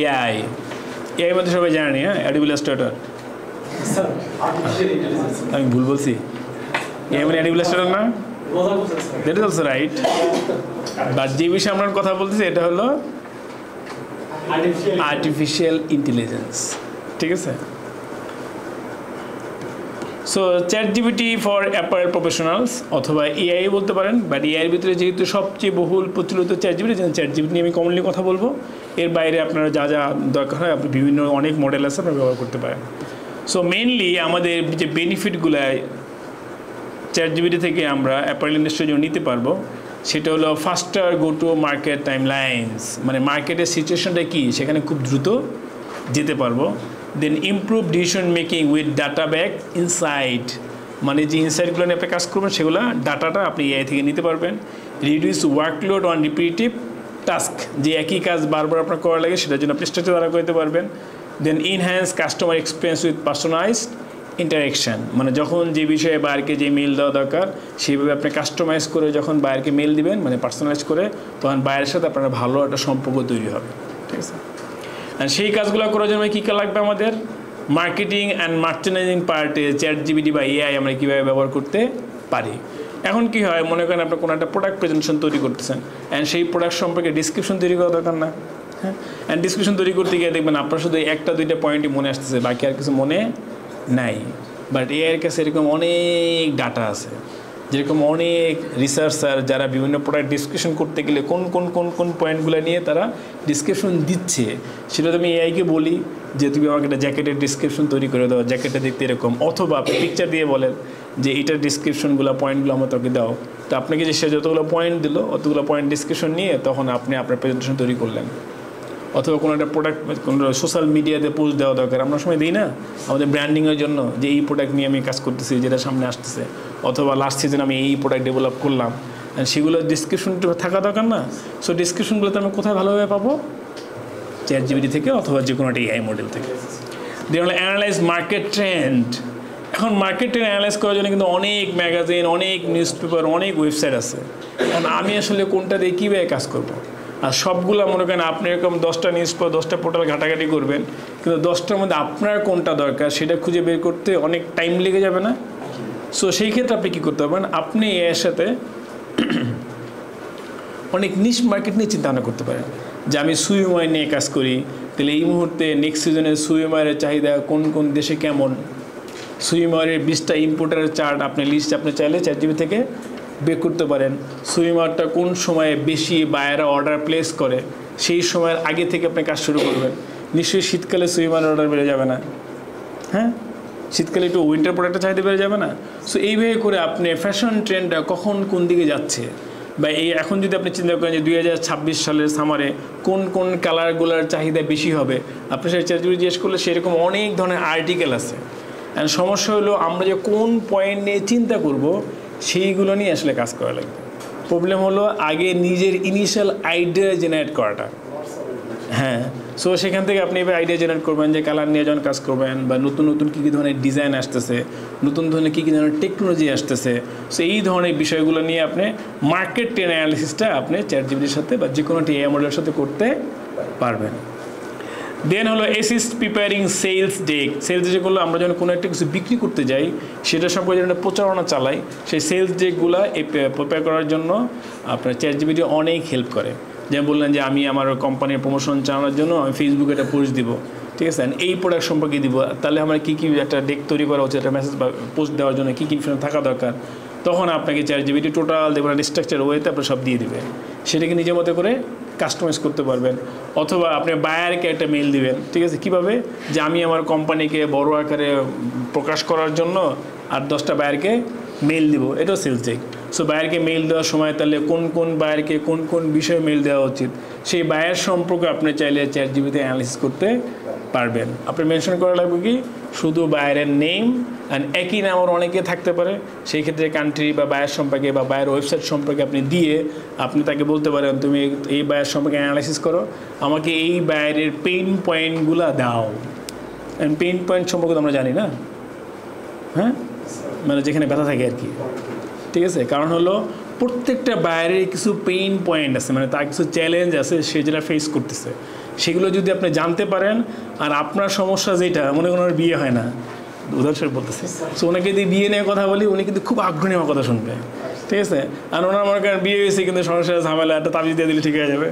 AI AI মধ্যে সবাই জানি, হ্যাঁ, অ্যাডোবি ইলাস্ট্রেটর। আমি ভুল বলছি? এআই মানে অ্যাডোবি ইলাস্ট্রেটর না? That is also right, but যে বিষয়ে আমরা কথা বলতেছি এটা হলো আর্টিফিশিয়াল ইন্টেলিজেন্স, ঠিক আছে? So ChatGPT for apparel professionals অথবা এআই বলতে পারেন, বাট এআইয়ের ভিতরে যেহেতু সবচেয়ে বহুল প্রচলিত ChatGPT, ChatGPT নিয়ে আমি কমনলি কথা বলবো। এর বাইরে আপনারা যা যা দরকার হয় আপনি বিভিন্ন অনেক মডেল আছে আপনারা ব্যবহার করতে পারেন। সো মেইনলি আমাদের যে বেনিফিটগুলো ChatGPT থেকে আমরা অ্যাপারেল ইন্ডাস্ট্রির জন্য নিতে পারবো সেটা হলো faster go to market timelines, মানে মার্কেটের সিচুয়েশনটা কী সেখানে খুব দ্রুত যেতে পারবো। Then improve decision making with data back insight, মানে যে ইনসাইটগুলো নিয়ে আপনি কাজ করবেন সেগুলো ডাটাটা আপনি এআই থেকে নিতে পারবেন। Reduce workload on repetitive task, যে একই কাজ বারবার আপনার করা লাগে সেটার জন্য আপনি স্ট্রাকচার দ্বারা করতে পারবেন। Then enhance customer experience with personalised interaction, মানে যখন যে বিষয়ে বায়ারকে যে মেল দেওয়া দরকার সেইভাবে আপনি কাস্টমাইজ করে যখন বায়ারকে মেল দিবেন, মানে পার্সোনালাইজ করে, তখন বায়ারের সাথে আপনার ভালো একটা সম্পর্ক তৈরি হবে, ঠিক আছে? আর সেই কাজগুলো করার জন্য কী কী লাগবে আমাদের? মার্কেটিং অ্যান্ড মার্চেন্ডাইজিং পার্টে ChatGPT বা এআই আমরা কীভাবে ব্যবহার করতে পারি। এখন কি হয়, মনে করেন আপনি কোনো একটা প্রোডাক্ট প্রেজেন্টেশন তৈরি করতেছেন, অ্যান্ড সেই প্রোডাক্ট সম্পর্কে ডিসক্রিপশন তৈরি করা দরকার না? হ্যাঁ, অ্যান্ড ডিসক্রিপশন তৈরি করতে গিয়ে দেখবেন আপনার শুধু একটা দুইটা পয়েন্টই মনে আসতেছে, বাকি আর কিছু মনে নাই। বাট এআইয়ের কাছে এরকম অনেক ডাটা আছে, যেরকম অনেক রিসার্চার যারা বিভিন্ন প্রোডাক্ট ডিসক্রিপশন করতে গেলে কোন কোন কোন কোন পয়েন্টগুলো নিয়ে তারা ডিসক্রিপশন দিচ্ছে, সেটা তুমি এআইকে বলি যে তুমি আমাকে একটা জ্যাকেটের ডিসক্রিপশন তৈরি করে দাও, জ্যাকেটটা দেখতে এরকম, অথবা আপনি পিকচার দিয়ে বলেন যে এটার ডিসক্রিপশনগুলো পয়েন্টগুলো আমার তোকে দাও, তো আপনাকে যে সে যতগুলো পয়েন্ট দিল অতগুলো পয়েন্ট ডিসক্রিপশন নিয়ে তখন আপনি আপনার প্রেজেন্টেশন তৈরি করলেন। অথবা কোনো একটা প্রোডাক্ট কোনো সোশ্যাল মিডিয়াতে পোস্ট দেওয়া দরকার, আমরা সময় দিই না আমাদের ব্র্যান্ডিংয়ের জন্য যে এই প্রোডাক্ট নিয়ে আমি কাজ করতেছি যেটা সামনে আসতেছে, অথবা লাস্ট সিজন আমি এই প্রোডাক্ট ডেভেলপ করলাম, সেগুলোর ডিসক্রিপশন থাকা দরকার না? সো ডিসক্রিপশনগুলোতে আমি কোথায় ভালোভাবে পাবো? ChatGPT থেকে অথবা যে কোনো একটা এআই মডেল থেকে। দিয়ে হলো অ্যানালাইজ মার্কেট ট্রেন্ড। এখন মার্কেট ট্রেন্ড অ্যানালাইজ করার জন্য কিন্তু অনেক ম্যাগাজিন, অনেক নিউজ পেপার, অনেক ওয়েবসাইট আছে। কারণ আমি আসলে কোনটা দিয়ে কীভাবে কাজ করবো? আর সবগুলো মনে করেন আপনি এরকম 10টা নিউজ পেপার 10টা পোর্টাল ঘাটাঘাটি করবেন, কিন্তু 10টার মধ্যে আপনার কোনটা দরকার সেটা খুঁজে বের করতে অনেক টাইম লেগে যাবে না? সো সেই ক্ষেত্রে আপনি কী করতে পারবেন, আপনি এর সাথে অনেক নিশ মার্কেট নিয়ে চিন্তাভাবনা করতে পারেন। যে আমি সুইমওয়ার নিয়ে কাজ করি, তাহলে এই মুহূর্তে নেক্সট সিজনে সুইমওয়ারের চাহিদা কোন কোন দেশে কেমন, সুইমওয়ারের 20টা ইম্পোর্টারের চার্ট আপনি লিস্ট আপনি চাইলে ChatGPT থেকে বের করতে পারেন। সুইমারটা কোন সময়ে বেশি বায়াররা অর্ডার প্লেস করে সেই সময়ের আগে থেকে আপনি কাজ শুরু করবেন। নিশ্চয়ই শীতকালে সুইমারের অর্ডার বেড়ে যাবে না? হ্যাঁ, শীতকালে একটু উইন্টার প্রোডাক্টের চাহিদা বেড়ে যাবে না? সো এইভাবে করে আপনি ফ্যাশন ট্রেন্ডটা কখন কোন দিকে যাচ্ছে, বা এই এখন যদি আপনি চিন্তা করেন যে 2026 সালের সামারে কোন কোন কালারগুলোর চাহিদা বেশি হবে, আপনি সেই ChatGPT জিজ্ঞেস করলে সেরকম অনেক ধরনের আর্টিকেল আছে। অ্যান্ড সমস্যা হলো আমরা যে কোন পয়েন্ট নিয়ে চিন্তা করব সেইগুলো নিয়ে আসলে কাজ করা লাগবে। প্রবলেম হলো আগে নিজের ইনিশিয়াল আইডিয়া জেনারেট করাটা। হ্যাঁ, সো সেখান থেকে আপনি এবার আইডিয়া জেনারেট করবেন যে কালার নিয়ে যখন কাজ করবেন, বা নতুন নতুন কী কী ধরনের ডিজাইন আসতেছে, নতুন ধরনের কী কী ধরনের টেকনোলজি আসতেছে, সো এই ধরনের বিষয়গুলো নিয়ে আপনি মার্কেট ট্রেন্ড অ্যানালিসিসটা আপনি ChatGPTর সাথে বা যে কোনো এআই মডেলের সাথে করতে পারবেন। দেন হলো assist preparing sales deck. Sales ডেকগুলো আমরা যখন কোনো একটা কিছু বিক্রি করতে যাই সেটা সম্পর্কে যেন প্রচারণা চালাই, সেই সেলস ডেকগুলো প্রিপেয়ার করার জন্য আপনার ChatGPT অনেক হেল্প করে। যেমন বললেন যে আমি আমার কোম্পানির প্রমোশন চালানোর জন্য আমি ফেসবুকে একটা পোস্ট দিব, ঠিক আছে, এই প্রোডাক্ট সম্পর্কে দিব, তাহলে আমার কী কী একটা ডেক তৈরি করা উচিত, একটা মেসেজ বা পোস্ট দেওয়ার জন্য কী কী ইনফরমেশন থাকা দরকার, তখন আপনাকে ChatGPT টোটাল দেখবেন স্ট্রাকচার ওয়েতে আপনি সব দিয়ে দিবে। সেটাকে নিজের মতো করে কাস্টমাইজ করতে পারবেন। অথবা আপনি বায়ারকে একটা মেল দিবেন, ঠিক আছে, কীভাবে, যে আমি আমার কোম্পানিকে বড় আকারে প্রকাশ করার জন্য আর 10টা বায়ারকে মেল দিব, এটাও সেলস ডেক। সো বায়ারকে মেল দেওয়ার সময় তাহলে কোন কোন বায়ারকে কোন কোন বিষয়ে মেল দেওয়া উচিত সেই বায়ার সম্পর্কে আপনি চাইলে ChatGPT অ্যানালিসিস করতে পারবেন। আপনি মেনশন করা লাগবে কি শুধু বায়ারের নেম, অ্যান্ড একই নামের অনেকে থাকতে পারে, সেই ক্ষেত্রে কান্ট্রি বা বায়ার সম্পর্কে বা বায়ার ওয়েবসাইট সম্পর্কে আপনি দিয়ে আপনি তাকে বলতে পারেন তুমি এই বায়ার সম্পর্কে অ্যানালাইসিস করো, আমাকে এই বায়ারের পেইন পয়েন্টগুলো দাও। অ্যান্ড পেইন পয়েন্ট সম্পর্কে তো আমরা জানি না, হ্যাঁ, মানে যেখানে ব্যথা থাকে আর কি, ঠিক আছে। কারণ হলো প্রত্যেকটা বায়ারের কিছু পেইন পয়েন্ট আছে, মানে তার কিছু চ্যালেঞ্জ আছে সে যেটা ফেস করতেছে। সেগুলো যদি আপনি জানতে পারেন, আর আপনার সমস্যা যেটা মনে করেন বিয়ে হয় না, উদাহরণস্বরূপ বলতেছি, সো ওনাকে যদি বিয়ে নিয়ে কথা বলি উনি কিন্তু খুব আগ্রহী আমার কথা শুনবে, ঠিক আছে। আর ওনার মনে করেন বিয়ে হয়েছে কিন্তু সমস্যা ঝামেলা একটা তাবিজ দিয়ে দিলে ঠিক হয়ে যাবে।